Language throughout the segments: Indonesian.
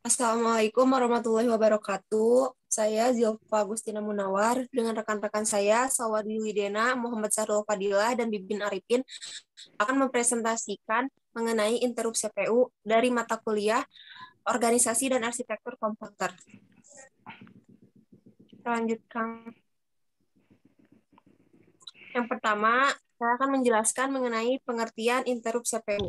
Assalamualaikum warahmatullahi wabarakatuh. Saya Zilfa Agustina Munawar dengan rekan-rekan saya, Sawadi Widena, Muhammad Sahrul Fadilah, dan Bibin Arifin akan mempresentasikan mengenai interrupt CPU dari mata kuliah Organisasi dan Arsitektur Komputer. Kita lanjutkan. Yang pertama, saya akan menjelaskan mengenai pengertian interrupt CPU.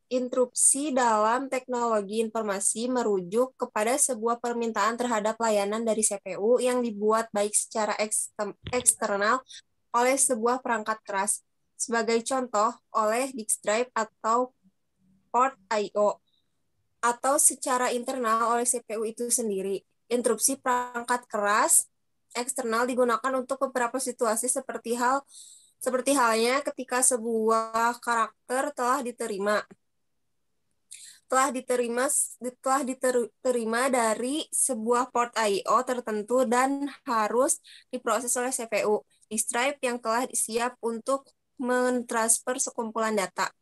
Interupsi dalam teknologi informasi merujuk kepada sebuah permintaan terhadap layanan dari CPU yang dibuat baik secara eksternal oleh sebuah perangkat keras, sebagai contoh oleh disk drive atau port I/O, atau secara internal oleh CPU itu sendiri. Interupsi perangkat keras eksternal digunakan untuk beberapa situasi seperti halnya ketika sebuah karakter telah diterima dari sebuah port I/O tertentu dan harus diproses oleh CPU disk drive yang telah siap untuk mentransfer sekumpulan data,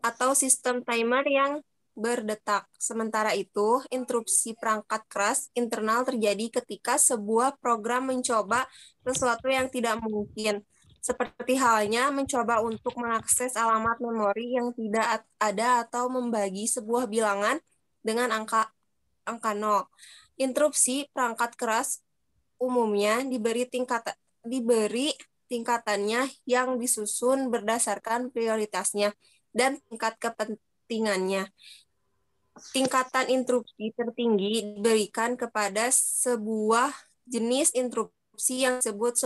atau sistem timer yang berdetak. Sementara itu, interupsi perangkat keras internal terjadi ketika sebuah program mencoba sesuatu yang tidak mungkin, seperti halnya mencoba untuk mengakses alamat memori yang tidak ada atau membagi sebuah bilangan dengan angka 0. Interupsi perangkat keras umumnya diberi tingkatannya yang disusun berdasarkan prioritasnya dan tingkat kepentingannya. Tingkatan interupsi tertinggi diberikan kepada sebuah jenis interupsi yang disebut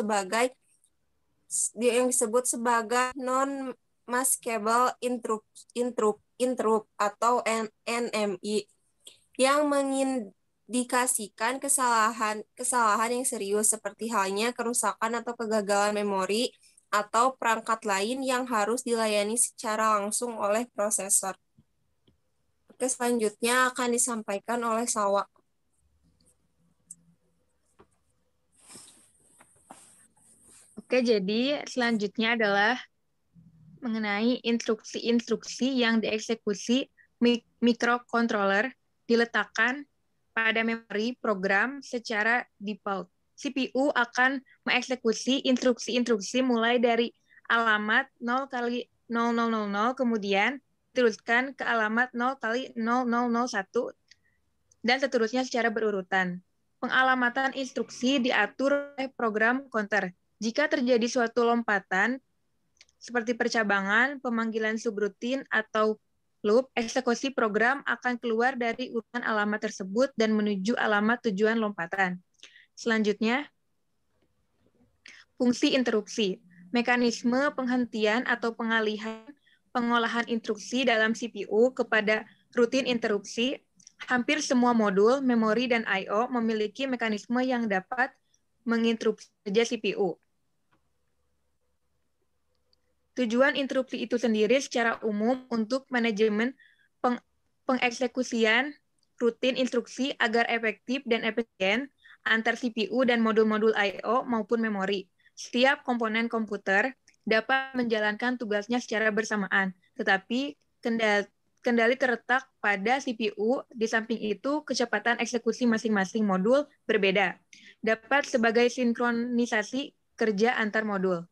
sebagai non-maskable interrupt atau NMI, yang mengindikasikan kesalahan yang serius, seperti halnya kerusakan atau kegagalan memori atau perangkat lain yang harus dilayani secara langsung oleh prosesor. Oke, selanjutnya akan disampaikan oleh Sawa. Oke, jadi selanjutnya adalah mengenai instruksi-instruksi yang dieksekusi microcontroller diletakkan pada memori program secara default. CPU akan mengeksekusi instruksi-instruksi mulai dari alamat 0 kali 0000, kemudian diteruskan ke alamat 0 kali 0001, dan seterusnya secara berurutan. Pengalamatan instruksi diatur oleh program counter. Jika terjadi suatu lompatan, seperti percabangan, pemanggilan subrutin, atau loop, eksekusi program akan keluar dari urutan alamat tersebut dan menuju alamat tujuan lompatan. Selanjutnya, fungsi interupsi. Mekanisme penghentian atau pengalihan pengolahan instruksi dalam CPU kepada rutin interupsi. Hampir semua modul, memori, dan I/O memiliki mekanisme yang dapat menginterupsi kerja CPU. Tujuan interupsi itu sendiri secara umum untuk manajemen pengeksekusian rutin instruksi agar efektif dan efisien antar CPU dan modul-modul I/O maupun memori. Setiap komponen komputer dapat menjalankan tugasnya secara bersamaan, tetapi kendali terletak pada CPU. Di samping itu, kecepatan eksekusi masing-masing modul berbeda, dapat sebagai sinkronisasi kerja antar modul.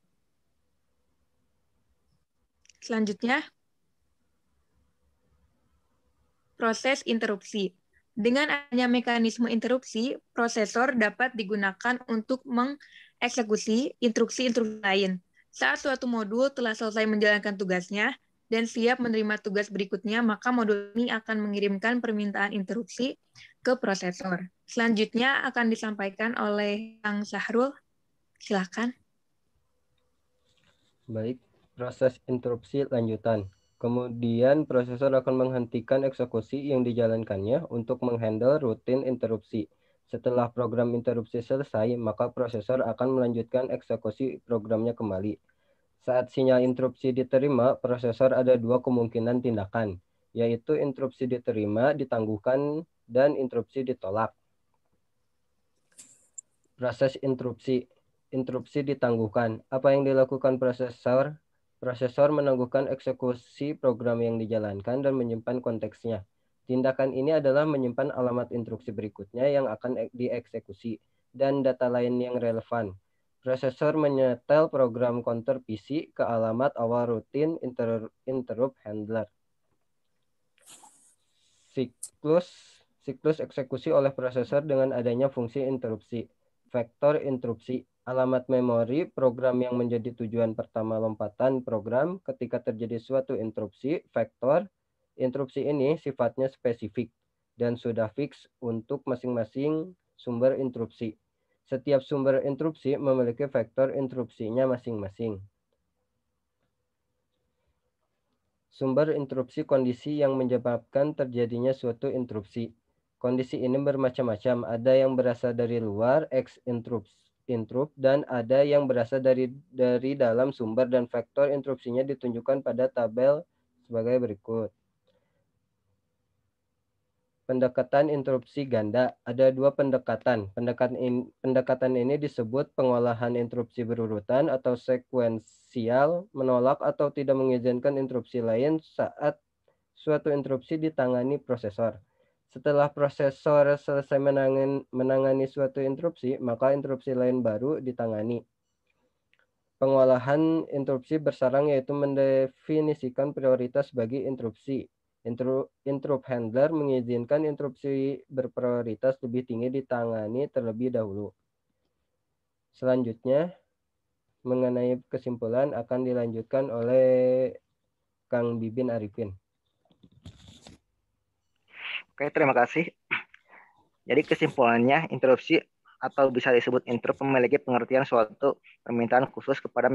Selanjutnya, proses interupsi. Dengan adanya mekanisme interupsi, prosesor dapat digunakan untuk mengeksekusi instruksi-instruksi lain. Saat suatu modul telah selesai menjalankan tugasnya dan siap menerima tugas berikutnya, maka modul ini akan mengirimkan permintaan interupsi ke prosesor. Selanjutnya akan disampaikan oleh Kang Sahrul. Silakan. Baik, proses interupsi lanjutan. Kemudian prosesor akan menghentikan eksekusi yang dijalankannya untuk menghandle rutin interupsi. Setelah program interupsi selesai, maka prosesor akan melanjutkan eksekusi programnya kembali. Saat sinyal interupsi diterima, prosesor ada dua kemungkinan tindakan, yaitu interupsi diterima, ditangguhkan, dan interupsi ditolak. Proses interupsi ditangguhkan. Apa yang dilakukan prosesor Prosesor menangguhkan eksekusi program yang dijalankan dan menyimpan konteksnya. Tindakan ini adalah menyimpan alamat instruksi berikutnya yang akan dieksekusi dan data lain yang relevan. Prosesor menyetel program counter PC ke alamat awal rutin interrupt handler. Siklus eksekusi oleh prosesor dengan adanya fungsi interupsi. Vektor interupsi. Alamat memori program yang menjadi tujuan pertama lompatan program ketika terjadi suatu interupsi. Vektor interupsi ini sifatnya spesifik dan sudah fix untuk masing-masing sumber interupsi. Setiap sumber interupsi memiliki vektor interupsinya masing-masing. Sumber interupsi kondisi yang menyebabkan terjadinya suatu interupsi. Kondisi ini bermacam-macam. Ada yang berasal dari luar, interrupt, dan ada yang berasal dari dalam sumber dan vektor interupsinya ditunjukkan pada tabel sebagai berikut. Pendekatan interupsi ganda. Ada dua pendekatan. Pendekatan ini disebut pengolahan interupsi berurutan atau sekuensial, menolak atau tidak mengizinkan interupsi lain saat suatu interupsi ditangani prosesor. Setelah prosesor selesai menangani suatu interupsi, maka interupsi lain baru ditangani. Pengolahan interupsi bersarang yaitu mendefinisikan prioritas bagi interupsi. Interrupt handler mengizinkan interupsi berprioritas lebih tinggi ditangani terlebih dahulu. Selanjutnya, mengenai kesimpulan akan dilanjutkan oleh Kang Bibin Arifin. Oke, terima kasih. Jadi kesimpulannya, interupsi atau bisa disebut interrupt memiliki pengertian suatu permintaan khusus kepada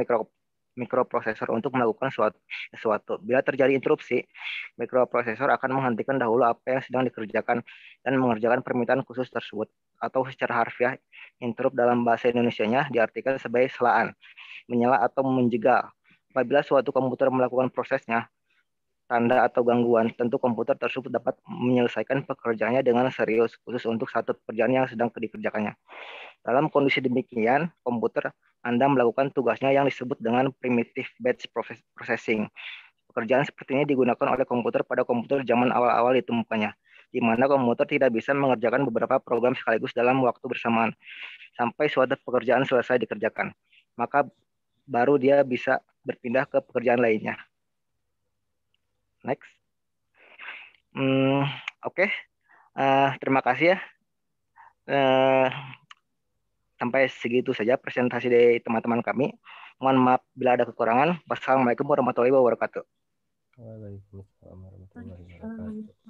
mikroprosesor untuk melakukan sesuatu. Bila terjadi interupsi, mikroprosesor akan menghentikan dahulu apa yang sedang dikerjakan dan mengerjakan permintaan khusus tersebut. Atau secara harfiah, interrupt dalam bahasa Indonesianya diartikan sebagai celaan, menyela atau menjegal. Apabila suatu komputer melakukan prosesnya, tanda atau gangguan, tentu komputer tersebut dapat menyelesaikan pekerjaannya dengan serius, khusus untuk satu pekerjaan yang sedang dikerjakannya. Dalam kondisi demikian, komputer Anda melakukan tugasnya yang disebut dengan primitive batch processing. Pekerjaan seperti ini digunakan oleh komputer pada komputer zaman awal-awal ditemukannya, di mana komputer tidak bisa mengerjakan beberapa program sekaligus dalam waktu bersamaan, sampai suatu pekerjaan selesai dikerjakan. Maka baru dia bisa berpindah ke pekerjaan lainnya. Next. Oke. Terima kasih ya. Sampai segitu saja presentasi dari teman-teman kami. Mohon maaf bila ada kekurangan. Wassalamualaikum warahmatullahi wabarakatuh. Waalaikumsalam warahmatullahi wabarakatuh.